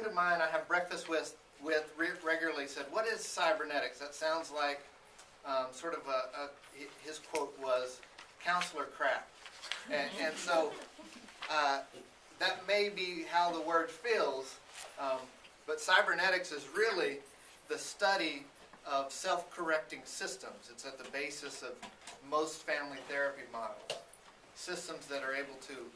friend of mine I have breakfast with regularly said, "What is cybernetics?" That sounds like sort of his quote was, "counselor crap." And so that may be how the word feels, but cybernetics is really the study of self-correcting systems. It's at the basis of most family therapy models. Systems that are able to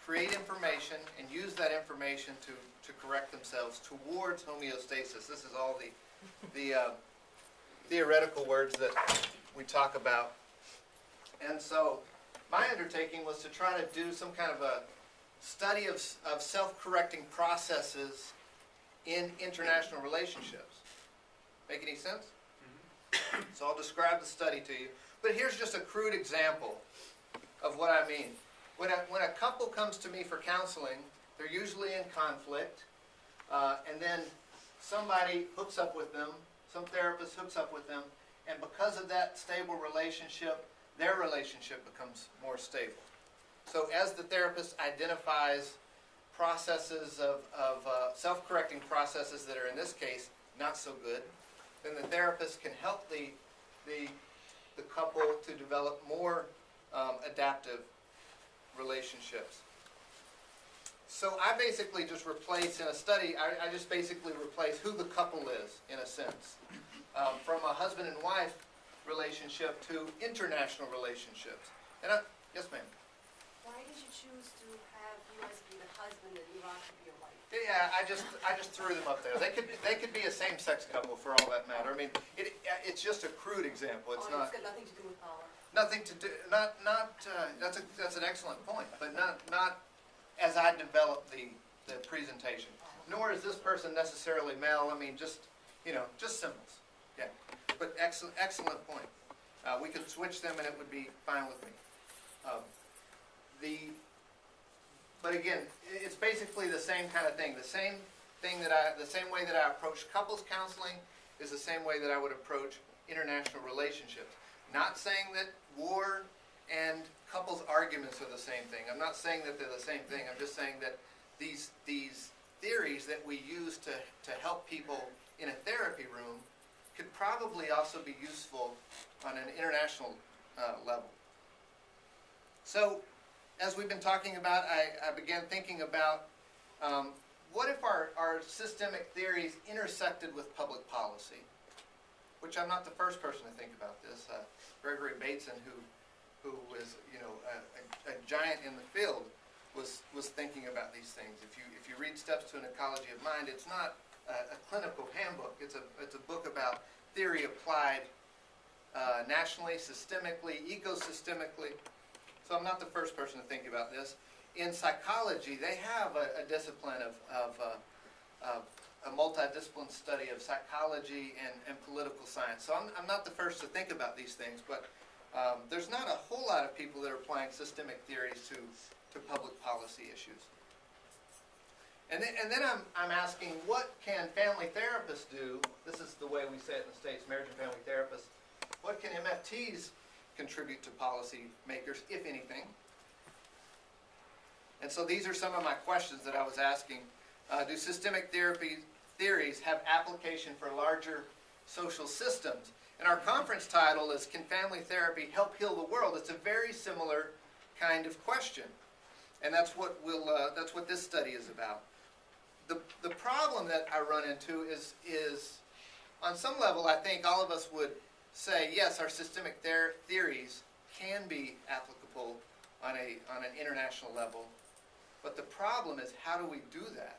create information and use that information to correct themselves towards homeostasis. This is all the theoretical words that we talk about. And so my undertaking was to try to do some kind of a study of self-correcting processes in international relationships. Make any sense? Mm-hmm. So I'll describe the study to you. But here's just a crude example of what I mean. When a couple comes to me for counseling, they're usually in conflict, and then somebody hooks up with them, some therapist hooks up with them, and because of that stable relationship, their relationship becomes more stable. So as the therapist identifies processes of self-correcting processes that are, in this case, not so good, then the therapist can help the couple to develop more adaptive relationships. So I basically just replace, in a study, I just basically replace who the couple is, in a sense, from a husband and wife relationship to international relationships. And yes, ma'am? Why did you choose to have U.S. be the husband and Iraq to be a wife? Yeah, I just threw them up there. They could be a same-sex couple for all that matter. I mean, it's just a crude example. It's not. It's got nothing to do with power. Nothing to do. That's an excellent point, but not as I develop the presentation. Nor is this person necessarily male. I mean, just symbols. Yeah, but excellent point. We could switch them and it would be fine with me. But again, it's basically the same kind of thing. The same way that I approach couples counseling is the same way that I would approach international relationships. Not saying that war and couples arguments are the same thing. I'm not saying that they're the same thing. I'm just saying that these theories that we use to help people in a therapy room could probably also be useful on an international level. So, as we've been talking about, I began thinking about what if our systemic theories intersected with public policy? Which I'm not the first person to think about this. Gregory Bateson, who was a giant in the field, was thinking about these things. If you read Steps to an Ecology of Mind, it's not a clinical handbook. It's a book about theory applied nationally, systemically, ecosystemically. So I'm not the first person to think about this. In psychology, they have a discipline of a multidisciplinary study of psychology and political science. So I'm not the first to think about these things, but there's not a whole lot of people that are applying systemic theories to public policy issues. And then I'm asking, what can family therapists do? This is the way we say it in the States, marriage and family therapists. What can MFTs contribute to policy makers, if anything? And so these are some of my questions that I was asking. Do systemic theories have application for larger social systems? And our conference title is, Can Family Therapy Help Heal the World? It's a very similar kind of question. And that's what this study is about. The problem that I run into is on some level, I think all of us would say, yes, our systemic theories can be applicable on an international level. But the problem is, how do we do that?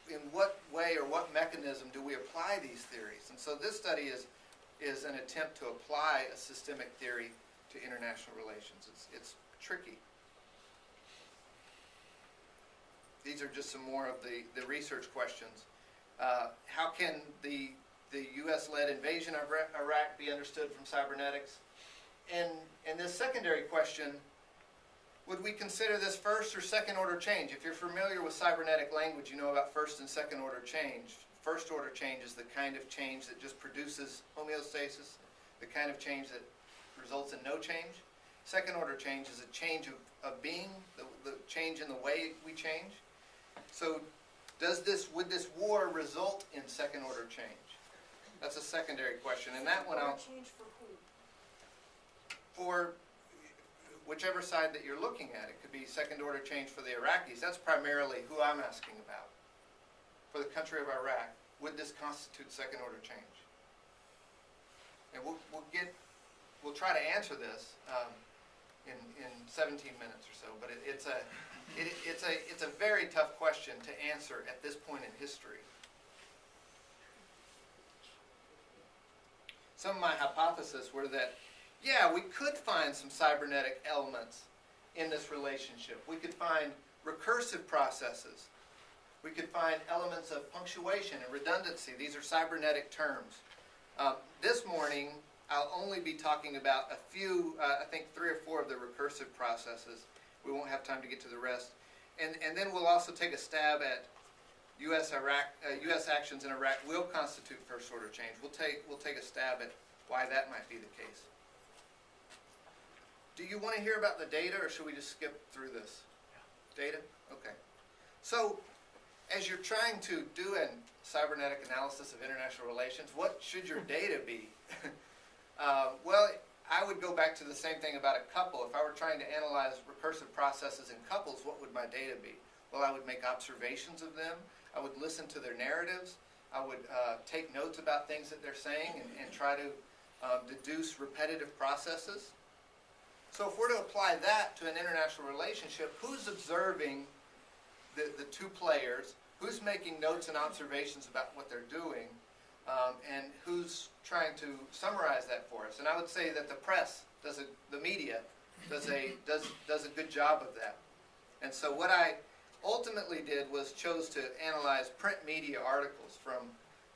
In what way or what mechanism do we apply these theories? And so this study is an attempt to apply a systemic theory to international relations. It's tricky. These are just some more of the research questions. How can the U.S.-led invasion of Iraq be understood from cybernetics? And this secondary question, would we consider this first or second order change? If you're familiar with cybernetic language, you know about first and second order change. First order change is the kind of change that just produces homeostasis, the kind of change that results in no change. Second order change is a change of being, the change in the way we change. So would this war result in second order change? That's a secondary question, and that one I'll, Change for who? for whichever side that you're looking at. It could be second order change for the Iraqis. That's primarily who I'm asking about. For the country of Iraq, would this constitute second order change? And we'll try to answer this in 17 minutes or so, but it's a very tough question to answer at this point in history. Some of my hypotheses were that, yeah, we could find some cybernetic elements in this relationship. We could find recursive processes. We could find elements of punctuation and redundancy. These are cybernetic terms. This morning, I'll only be talking about a few, I think 3 or 4 of the recursive processes. We won't have time to get to the rest. And then we'll also take a stab at U.S. actions in Iraq will constitute first order change. We'll take a stab at why that might be the case. Do you want to hear about the data, or should we just skip through this? Data? Okay. So, as you're trying to do a cybernetic analysis of international relations, what should your data be? Well, I would go back to the same thing about a couple. If I were trying to analyze recursive processes in couples, what would my data be? Well, I would make observations of them. I would listen to their narratives. I would take notes about things that they're saying and try to deduce repetitive processes. So if we're to apply that to an international relationship, who's observing the two players, who's making notes and observations about what they're doing, and who's trying to summarize that for us? And I would say that the press, the media, does a good job of that. And so what I ultimately did was chose to analyze print media articles from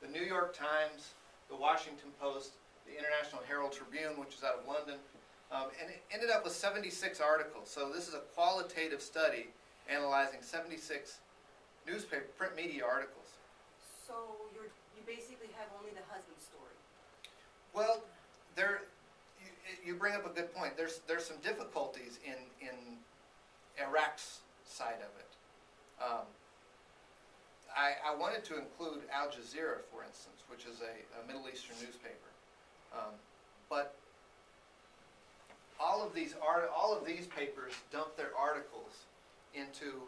the New York Times, the Washington Post, the International Herald Tribune, which is out of London, and it ended up with 76 articles. So this is a qualitative study analyzing 76 print media articles. So you basically have only the husband story. Well, you bring up a good point. There's some difficulties in Iraq's side of it. I wanted to include Al Jazeera, for instance, which is a Middle Eastern newspaper, but all of these papers dump their articles into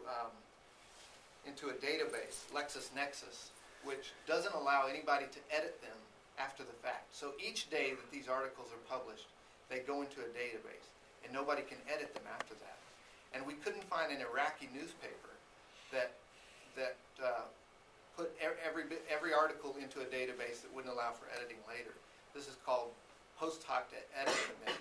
a database, LexisNexis, which doesn't allow anybody to edit them after the fact. So each day that these articles are published, they go into a database, and nobody can edit them after that. And we couldn't find an Iraqi newspaper that put every article into a database that wouldn't allow for editing later. This is called post hoc editing.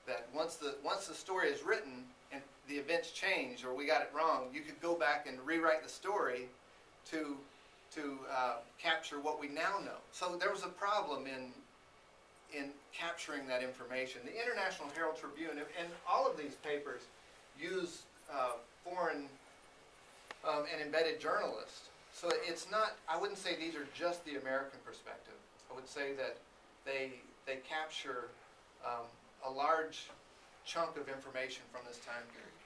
That once the story is written and the events change or we got it wrong, you could go back and rewrite the story to capture what we now know. So there was a problem in capturing that information. The International Herald Tribune and all of these papers use foreign and embedded journalists. So it's not, I wouldn't say these are just the American perspective. I would say that they capture a large chunk of information from this time period.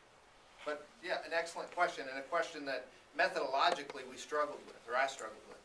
But yeah, an excellent question, and a question that methodologically we struggled with, or I struggled with.